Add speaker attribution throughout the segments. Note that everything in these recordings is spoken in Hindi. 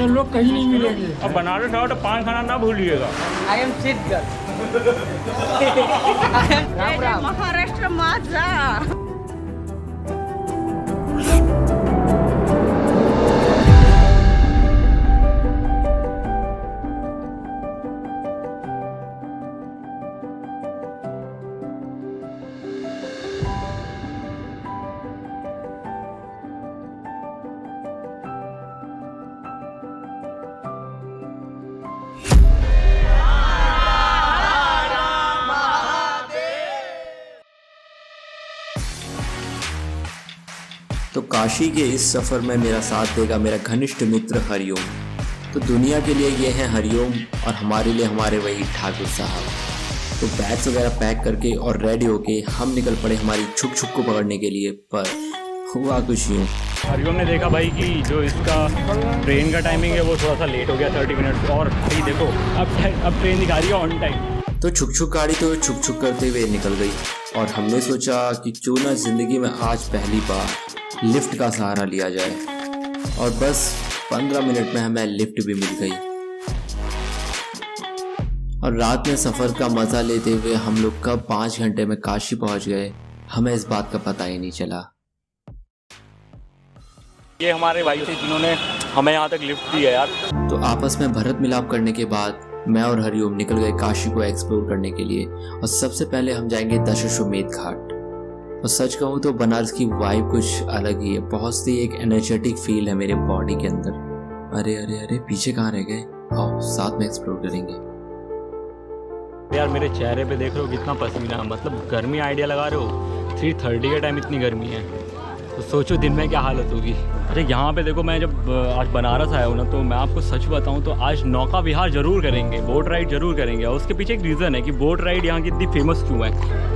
Speaker 1: ऐसे लोग कहीं नहीं मिलेंगे।
Speaker 2: अब बनारस आओ तो पान खाना ना भूलिएगा।
Speaker 3: I am sit girl.
Speaker 4: Ram Ram. Maharashtra माझा।
Speaker 5: तो काशी के इस सफ़र में मेरा साथ देगा मेरा घनिष्ठ मित्र हरिओम। तो दुनिया के लिए ये हैं हरिओम और हमारे लिए हमारे वही ठाकुर साहब। तो बैग्स वगैरह पैक करके और रेडी होके हम निकल पड़े हमारी छुक छुक को पकड़ने के लिए। पर हुआ कुछ यूँ,
Speaker 2: हरिओम ने देखा भाई कि जो इसका ट्रेन का टाइमिंग है वो थोड़ा सा लेट हो गया 30 मिनट, और भाई देखो अब ट्रेन दिखा रही है ऑन टाइम।
Speaker 5: तो छुक छुक गाड़ी तो छुक छुक करते हुए निकल गई और हमने सोचा कि क्यों ना ज़िंदगी में आज पहली बार लिफ्ट का सहारा लिया जाए। और बस 15 मिनट में हमें लिफ्ट भी मिल गई और रात में सफ़र का मज़ा लेते हुए हम लोग कब 5 घंटे में काशी पहुंच गए हमें इस बात का पता ही नहीं चला।
Speaker 2: ये हमारे भाई थे जिन्होंने हमें यहाँ तक लिफ्ट दी है यार।
Speaker 5: तो आपस में भरत मिलाप करने के बाद मैं और हरिओम निकल गए काशी को एक्सप्लोर करने के लिए। और सबसे पहले हम जाएंगे दशाश्वमेध घाट। और सच कहूँ तो बनारस की वाइब कुछ अलग ही है, बहुत सी एक एनर्जेटिक फील है मेरे बॉडी के अंदर। अरे अरे अरे पीछे कहाँ रह गए, आओ साथ में एक्सप्लोर करेंगे।
Speaker 2: यार मेरे चेहरे पे देख रहे हो कितना पसीना, मतलब गर्मी आइडिया लगा रहे हो 3:30 के टाइम इतनी गर्मी है, तो सोचो दिन में क्या हालत होगी। अरे यहाँ पे देखो, मैं जब आज बनारस आया हूँ ना, तो मैं आपको सच बताऊँ तो आज नौका विहार जरूर करेंगे, बोट राइड जरूर करेंगे। और उसके पीछे एक रीज़न है कि बोट राइड यहाँ की इतनी फेमस क्यों है।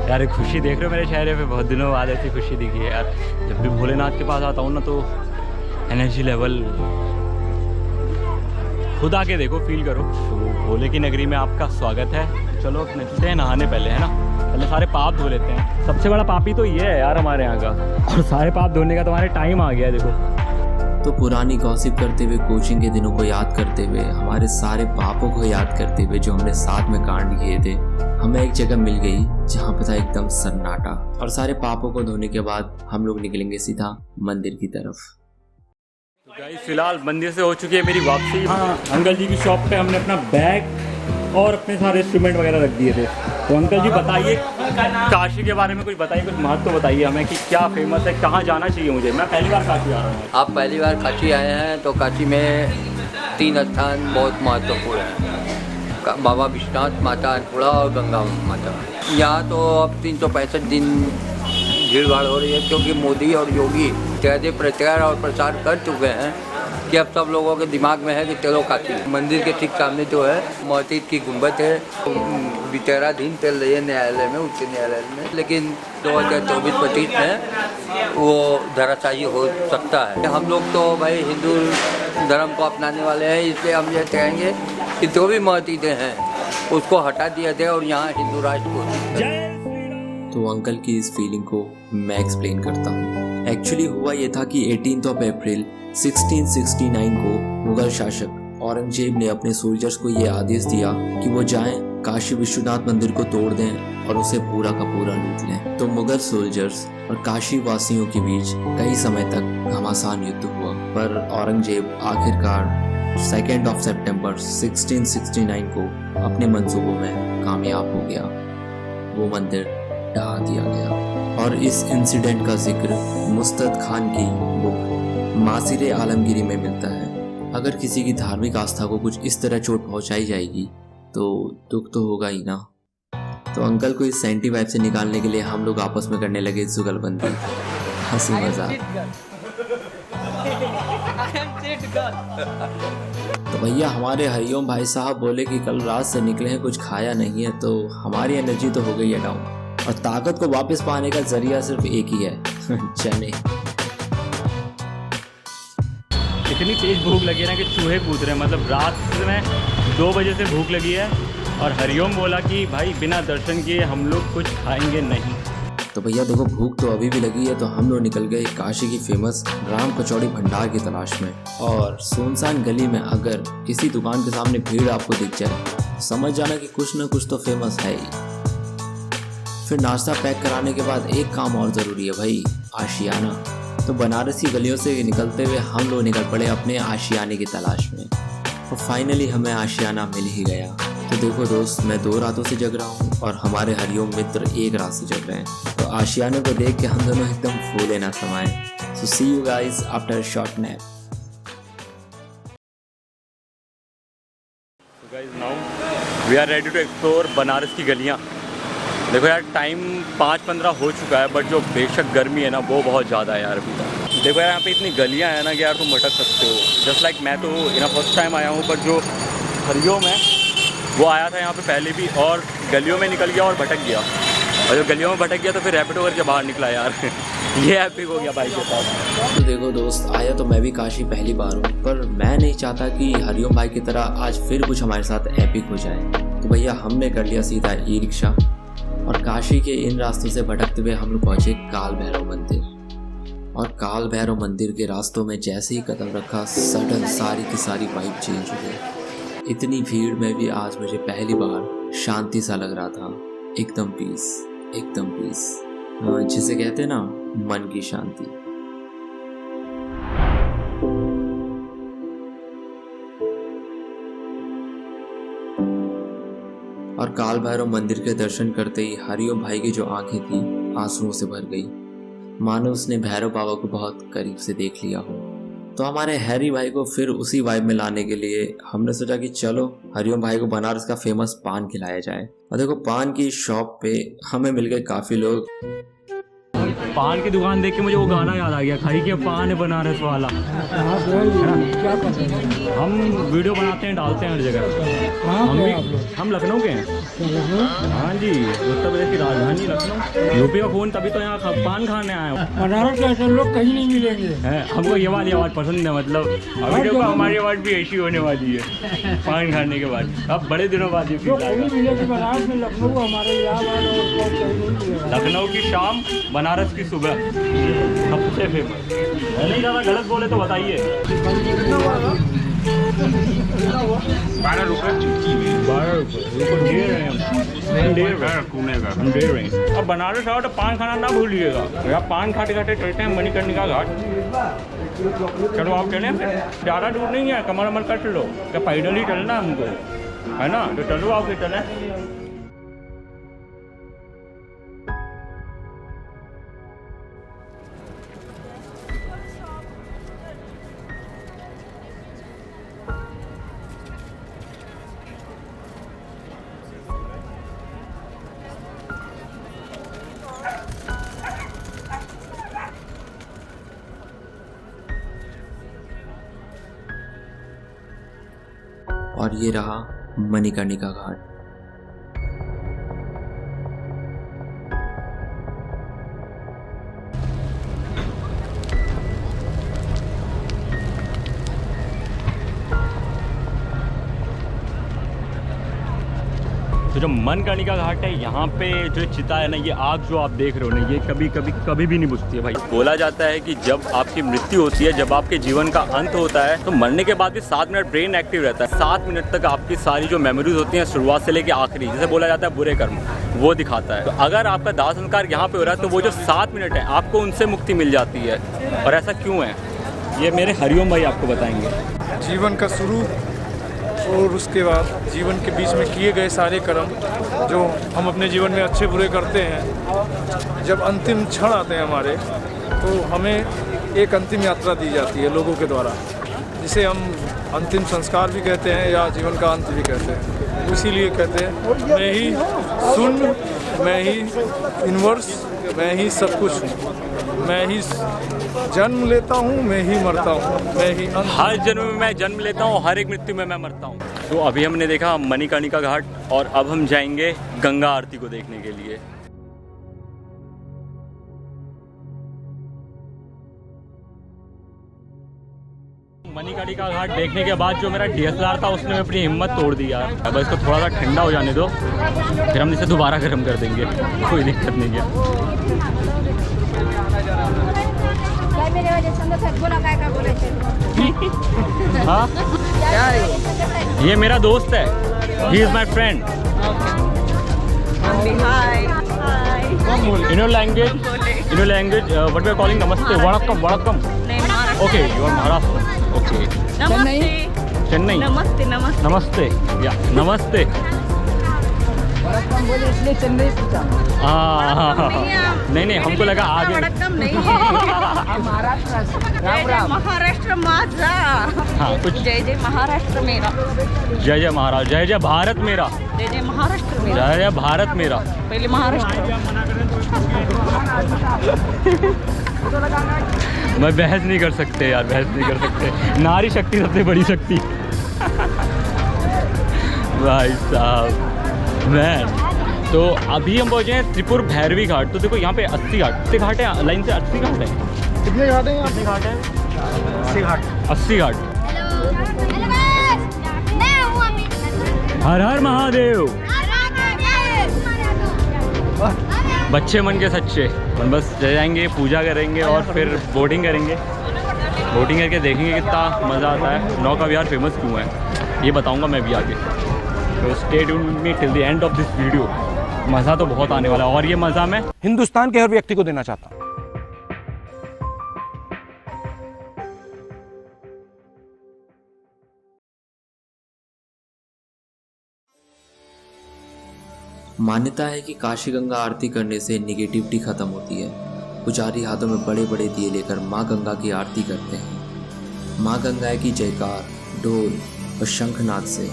Speaker 2: यार खुशी देख रहे हो मेरे चेहरे पे, बहुत दिनों बाद ऐसी खुशी दिखी है यार। जब भी भोलेनाथ के पास आता हूँ ना तो एनर्जी लेवल खुद आके देखो, फील करो। तो भोले की नगरी में आपका स्वागत है। चलो निकलते हैं नहाने पहले, है ना। पहले सारे पाप धो लेते हैं। सबसे बड़ा पापी तो ये है यार हमारे यहाँ का, और सारे पाप धोने का तुम्हारे टाइम आ गया है देखो।
Speaker 5: तो पुरानी गॉसिप करते हुए, कोचिंग के दिनों को याद करते हुए, हमारे सारे पापों को याद करते हुए जो हमने साथ में कांड किए थे, हमें एक जगह मिल गई जहाँ पे था एकदम सन्नाटा। और सारे पापों को धोने के बाद हम लोग निकलेंगे सीधा मंदिर की तरफ।
Speaker 2: तो गाइस फिलहाल मंदिर से हो चुकी है मेरी वापसी। हाँ, अंकल जी की शॉप पे हमने अपना बैग और अपने सारे इंस्ट्रूमेंट वगैरह रख दिए थे। तो अंकल जी बताइए काशी के बारे में कुछ बताइए, कुछ महत्व बताइए हमें कि क्या फेमस है, कहाँ जाना चाहिए मुझे। मैं पहली बार काशी आ रहा हूँ।
Speaker 3: आप पहली बार काशी आए हैं तो काशी में 3 स्थान बहुत महत्वपूर्ण हैं, बाबा विश्वनाथ, माता अन्नपूर्णा और गंगा माता। यहाँ तो अब 365 दिन भीड़ भाड़ हो रही है, क्योंकि मोदी और योगी ज्यादा प्रचार और प्रसार कर चुके हैं कि अब सब लोगों के दिमाग में है कि चलो काशी। मंदिर के ठीक सामने जो है मस्जिद की गुंबद है, विचाराधीन चल रही है न्यायालय में, उच्च न्यायालय में, लेकिन 2024-25 में वो धराशायी हो सकता है। हम लोग तो भाई हिंदू धर्म को अपनाने वाले हैं, इसलिए हम ये कहेंगे कि जो भी मस्जिदें हैं उसको हटा दिया जाए और यहाँ हिंदू राष्ट्र को।
Speaker 5: तो अंकल की इस फीलिंग को मैं एक्सप्लेन करता हूँ। एक्चुअली हुआ ये था कि 18 अप्रैल 1669 को मुगल शासक औरंगजेब ने अपने सोल्जर्स को ये आदेश दिया कि वो जाएं काशी विश्वनाथ मंदिर को तोड़ दें और उसे पूरा का पूरा लूट लें। तो मुगल सोल्जर्स और काशी वासियों के बीच कई समय तक घमासान युद्ध हुआ, पर औरंगजेब आखिरकार 2 सितंबर 1669 को अपने मंसूबों में कामयाब हो गया। वो मंदिर ढा दिया गया। और इस इंसिडेंट का जिक्र मुस्तद खान की बुक मासिर आलमगीरी में मिलता है। अगर किसी की धार्मिक आस्था को कुछ इस तरह चोट पहुंचाई जाएगी तो दुख तो होगा ही ना। तो अंकल को इस सेंटी वाइब से निकालने के लिए हम लोग आपस में करने लगे जुगलबंदी, हंसी मजाक। तो भैया हमारे हरिओम भाई साहब बोले कि कल रात से निकले हैं, कुछ खाया नहीं है, तो हमारी एनर्जी तो हो गई है डाउन और ताकत को वापस पाने का जरिया सिर्फ एक ही है, चने।
Speaker 2: इतनी तेज भूख लगी है ना कि चूहे कूद रहे हैं। मतलब रात में 2 बजे से भूख लगी है और हरिओम बोला कि भाई बिना दर्शन किए हम लोग कुछ खाएंगे नहीं।
Speaker 5: तो भैया देखो भूख तो अभी भी लगी है, तो हम लोग निकल गए काशी की फेमस राम कचौड़ी भंडार की तलाश में। और सुनसान गली में अगर किसी दुकान के सामने भीड़ आपको दिख जाए, समझ जाना कि कुछ न कुछ तो फेमस है ही। फिर नाश्ता पैक कराने के बाद एक काम और ज़रूरी है भाई, आशियाना। तो बनारस की गलियों से निकलते हुए हम लोग निकल पड़े अपने आशियाने की तलाश में, और फाइनली हमें आशियाना मिल ही गया। तो देखो दोस्त, मैं 2 रातों से जग रहा हूँ और हमारे हरिओम मित्र 1 रात से जग रहे हैं। तो आशियाने को देख के हम दोनों एकदम फूले ना समाए। So see you guys after short nap.
Speaker 2: Guys now we are ready to explore Banaras की गलियाँ। देखो यार टाइम 5:15 हो चुका है, बट जो बेशक गर्मी है ना वो बहुत ज़्यादा है यार अभी। देखो यार यहाँ पे इतनी गलियाँ हैं ना कि यार तुम भटक सकते हो। जस्ट लाइक मैं तो फर्स्ट टाइम आया हूँ, बट जो हरिओम है वो आया था यहाँ पे पहले भी, और गलियों में निकल गया और भटक गया। और जो गलियों में भटक गया तो फिर रैपिडो करके बाहर निकला यार। ये एपिक हो गया भाई के साथ।
Speaker 5: तो देखो दोस्त, आया तो मैं भी काशी पहली बार हूँ, पर मैं नहीं चाहता कि हरिओम भाई की तरह आज फिर कुछ हमारे साथ एपिक हो जाए। तो भैया हमने कर लिया सीधा ई रिक्शा, और काशी के इन रास्तों से भटकते हुए हम लोग पहुँचे काल भैरव मंदिर। और काल भैरव मंदिर के रास्तों में जैसे ही कदम रखा, सडन सारी की सारी वाइब चेंज हो गई। इतनी भीड़ में भी आज मुझे पहली बार शांति सा लग रहा था। एकदम पीस, एकदम पीस, जिसे कहते हैं ना मन की शांति। और काल भैरव मंदिर के दर्शन करते ही हरिओम भाई की जो आंखें थी आंसुओं से भर गई, मानो उसने भैरव बाबा को बहुत करीब से देख लिया हो। तो हमारे हैरी भाई को फिर उसी वाइब में लाने के लिए हमने सोचा कि चलो हरिओम भाई को बनारस का फेमस पान खिलाया जाए। और देखो पान की शॉप पे हमें मिल गए काफ़ी लोग।
Speaker 2: पान की दुकान देख के मुझे वो गाना याद आ गया, खाई के पान है बनारस वाला। हम वीडियो बनाते हैं, डालते हैं हर जगह। हम लखनऊ के हैं। हाँ जी, उत्तर प्रदेश की राजधानी लखनऊ। यूपी का खून, तभी तो यहाँ पान खाने आए हैं।
Speaker 1: बनारस के ऐसे लोग कहीं नहीं मिलेंगे।
Speaker 2: हमको ये वाली आवाज़ पसंद है, मतलब अभी देखो हमारी आवाज़ भी ऐसी होने वाली है पान खाने के बाद। अब बड़े दिनों बाद ये फील आएगा।
Speaker 1: बनारस में लखनऊ हमारे यहाँ
Speaker 2: लखनऊ की शाम, बनारस की सुबह सबसे फेमस। नहीं ज़्यादा गलत बोले तो बताइए।
Speaker 6: 12 रुपये चुटकी में।
Speaker 2: 12 रुपये हम दे रहे हैं। अब बनारस आओ तो पान खाना ना भूलिएगा। या पान खाते खाते चलते हैं मणिकर्णिका घाट। चलो आप चलें, ज़्यादा दूर नहीं है, कमर अमर कर लो, क्या पैदल ही चलना हमको, है ना? तो चलो आप चलें।
Speaker 5: और ये रहा मणिकर्णिका घाट।
Speaker 2: तो जो मणिकर्णिका घाट है, यहाँ पे जो चिता है ना, ये आग जो आप देख रहे हो ना, ये कभी भी नहीं बुझती है भाई। बोला जाता है कि जब आपकी मृत्यु होती है, जब आपके जीवन का अंत होता है, तो मरने के बाद भी 7 मिनट ब्रेन एक्टिव रहता है। 7 मिनट तक आपकी सारी जो मेमोरीज होती हैं शुरुआत से लेके आखिरी, जैसे बोला जाता है बुरे कर्म, वो दिखाता है। तो अगर आपका दाह संस्कार यहाँ पे हो रहा है, तो वो जो 7 मिनट है आपको उनसे मुक्ति मिल जाती है। और ऐसा क्यों है, ये मेरे हरिओम भाई आपको बताएंगे।
Speaker 7: जीवन का शुरू और उसके बाद जीवन के बीच में किए गए सारे कर्म जो हम अपने जीवन में अच्छे बुरे करते हैं, जब अंतिम क्षण आते हैं हमारे, तो हमें एक अंतिम यात्रा दी जाती है लोगों के द्वारा, जिसे हम अंतिम संस्कार भी कहते हैं या जीवन का अंत भी कहते हैं। इसीलिए कहते हैं मैं ही शून्य, मैं ही यूनिवर्स, मैं ही सब कुछ हूँ, मैं ही जन्म लेता हूँ, मैं ही मरता हूँ, मैं ही
Speaker 2: हर जन्म में मैं जन्म लेता हूँ, हर एक मृत्यु में मैं मरता हूँ। तो अभी हमने देखा मणिकर्णिका घाट, और अब हम जाएंगे गंगा आरती को देखने के लिए। मणिकर्णिका घाट देखने के बाद जो मेरा DSLR था उसने अपनी हिम्मत तोड़ दी यार। अब इसको थोड़ा सा ठंडा हो जाने दो, फिर हम इसे दोबारा गर्म कर देंगे, कोई दिक्कत नहीं है। हाँ, ये मेरा दोस्त है, he is my friend. In your language, what we are calling namaste, vanakkam, vanakkam. Okay, you are Maharashtra. Okay. Chennai.
Speaker 4: नमस्ते नमस्ते
Speaker 2: Namaste. Yeah, namaste.
Speaker 1: इसलिए चेन्नई पूछा।
Speaker 2: हाँ, नहीं, हमको लगा आगे।
Speaker 4: वड़क्कम नहीं है। जय जय महाराष्ट्र माझा।
Speaker 2: हाँ, कुछ
Speaker 4: जय जय महाराष्ट्र मेरा।
Speaker 2: जय जय महाराज, जय जय भारत मेरा,
Speaker 4: जय जय महाराष्ट्र मेरा।
Speaker 2: जय जय भारत मेरा।
Speaker 4: पहले महाराष्ट्र।
Speaker 2: मैं बहस नहीं कर सकते यार, बहस नहीं कर सकते। नारी शक्ति सबसे बड़ी शक्ति। भाई साहब मैन, तो अभी हम पहुँचे हैं त्रिपुर भैरवी घाट। तो देखो यहाँ पे 80 घाट, कितने घाट है लाइन से? 80 घाट है।
Speaker 7: कितने घाट हैं?
Speaker 2: कितने घाट है?
Speaker 7: 80 घाट।
Speaker 2: 80 घाट। हर हर महादेव। बच्चे मन के सच्चे। हम बस जाएंगे, पूजा करेंगे और फिर बोटिंग करेंगे। बोटिंग करके देखेंगे कितना मज़ा आता है। नौका विहार फेमस क्यों है ये बताऊंगा मैं भी आगे। तो stay tuned with me till the end of this video. मज़ा तो बहुत आने वाला है और ये मज़ा मैं
Speaker 8: हिंदुस्तान के हर व्यक्ति को देना चाहता हूँ।
Speaker 5: मान्यता है कि काशी गंगा आरती करने से निगेटिविटी खत्म होती है। पुजारी हाथों में बड़े बड़े दिए लेकर माँ गंगा की आरती करते हैं। माँ गंगा की जयकार, ढोल और शंखनाद से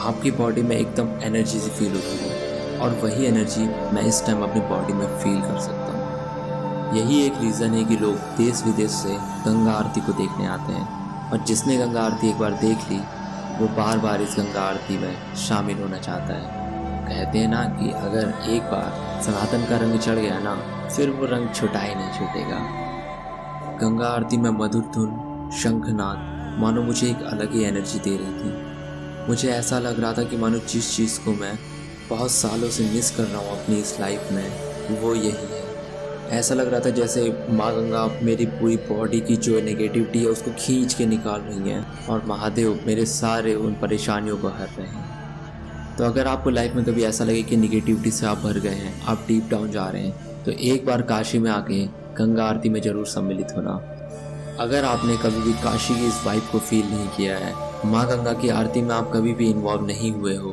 Speaker 5: आपकी बॉडी में एकदम एनर्जी सी फील होती है और वही एनर्जी मैं इस टाइम अपनी बॉडी में फील कर सकता हूँ। यही एक रीज़न है कि लोग देश विदेश से गंगा आरती को देखने आते हैं और जिसने गंगा आरती एक बार देख ली वो बार बार इस गंगा आरती में शामिल होना चाहता है। कहते हैं ना कि अगर एक बार सनातन का रंग चढ़ गया ना, फिर वो रंग छुटा ही नहीं छूटेगा। गंगा आरती में मधुर धुन, शंखनाद मानो मुझे एक अलग ही एनर्जी दे रही थी। मुझे ऐसा लग रहा था कि मानो जिस चीज़ को मैं बहुत सालों से मिस कर रहा हूँ अपनी इस लाइफ में, वो यही है। ऐसा लग रहा था जैसे माँ गंगा मेरी पूरी बॉडी की जो नेगेटिविटी है उसको खींच के निकाल रही हैं और महादेव मेरे सारे उन परेशानियों को हर रहे हैं। तो अगर आपको लाइफ में कभी ऐसा लगे कि निगेटिविटी से आप भर गए हैं, आप डीप डाउन जा रहे हैं, तो एक बार काशी में आके गंगा आरती में ज़रूर सम्मिलित होना। अगर आपने कभी भी काशी की इस वाइब को फील नहीं किया है, माँ गंगा की आरती में आप कभी भी इन्वॉल्व नहीं हुए हो,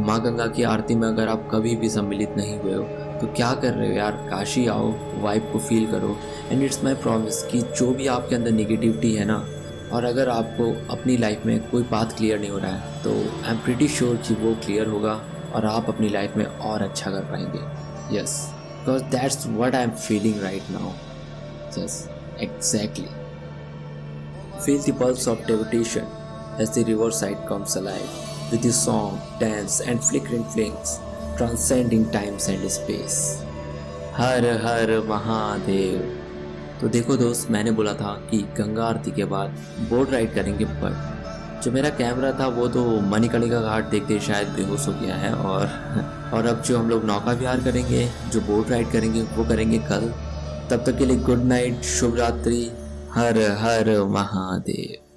Speaker 5: माँ गंगा की आरती में अगर आप कभी भी सम्मिलित नहीं हुए हो, तो क्या कर रहे हो यार? काशी आओ, वाइब को फील करो। एंड इट्स माई प्रॉमिस कि जो भी आपके अंदर निगेटिविटी है ना, और अगर आपको अपनी लाइफ में कोई बात क्लियर नहीं हो रहा है, तो आई एम प्रीटी श्योर कि वो क्लियर होगा और आप अपनी लाइफ में और अच्छा कर पाएंगे। Yes, because that's what I am feeling right now. Yes, exactly. Feel the pulse of devotion as the riverside comes alive with the song, dance and flickering flames transcending times and space. हर हर महादेव। तो देखो दोस्त, मैंने बोला था कि गंगा आरती के बाद बोट राइड करेंगे, बट जो मेरा कैमरा था वो तो मणिकर्णिका घाट देखते शायद बेहोश हो गया है। और अब जो हम लोग नौका विहार करेंगे, जो बोट राइड करेंगे, वो करेंगे कल। तब तक के लिए गुड नाइट, शुभ रात्रि, हर हर महादेव।